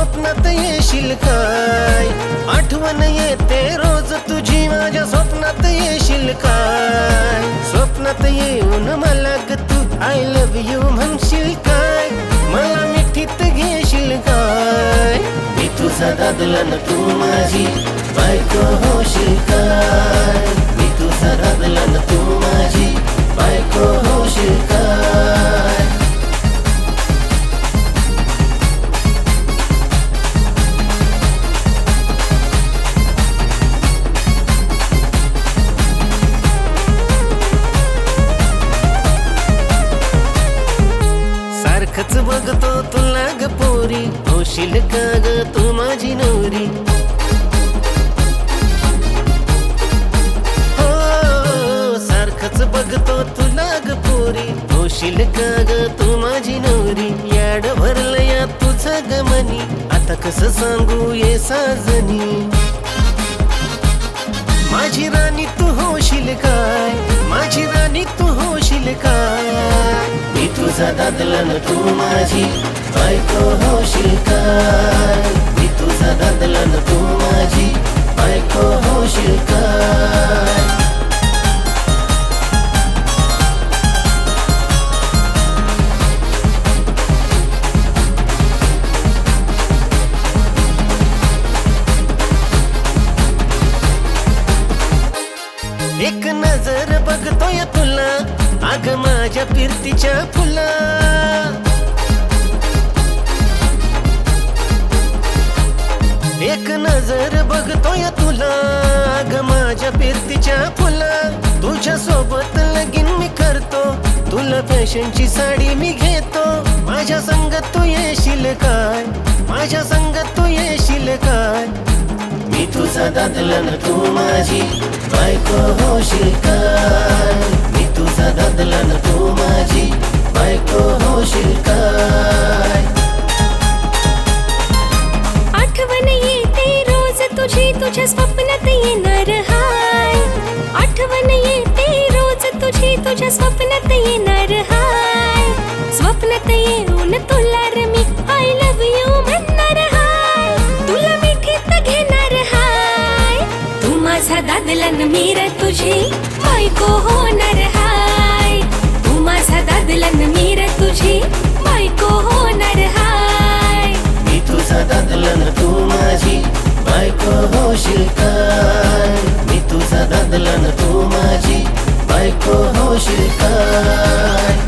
स्वप्नात येशील काय? आठवण येते रोज तुझी माझ्या स्वप्नात येशील काय? स्वप्नात येऊन मला ग तू आय लव्ह यू म्हणशील काय? मला मिठीत घेशील काय? मी तुझा दादला न तू माझी बायको होशील काय? मी तुझा दादला न तू माझी बायको होशील काय? सारखंच बघतो तुला ग पोरी होशील का ग तू माझी नवरी? हो सारखंच बघतो तुला ग पोरी होशील का ग तू माझी नवरी? याड भरलं या तुझं ग मनी आता कसं सांगू ये साजनी? माझी राणी तू होशील काय? माझी राणी तू होशील काय? मी तुझा दादला न तू माझी बायको होशील काय? मी तुझा दादला न तू माझी बायको होशील काय? एक नजर बघतोय तुला अग माझ्या फिरतीच्या फुला. एक नजर बघतोय तुला अग माझ्या फिरतीच्या फुला. तुझ्या सोबत लगीन मी करतो तुला फॅशनची साडी मी घेतो. माझ्या संग तू येशील काय? माझ्या संग तू येशील काय? मी तुझा दादला न तू माझी बायको होशील काय? मी तुझा दादला न तू माझी बायको होशील काय? आठवण येते रोज तुझी तुझ्या स्वप्नात येणार हाय. आठवण येते रोज तुझी तुझ्या स्वप्नात येणार हाय. स्वप्नात येऊन तुला रे मी आय लव्ह यू म्हणणार हाय. तुला मिठीत घेणार हाय. तू माझा दादला न मी रे तुझी बायको होणार हाय. तू माझा दादला न मी रे तुझी बायको होणार हाय. मी तुझा दादला न तू माझी बायको होशील काय? मी तुझा दादला न तू माझी बायको होशील काय?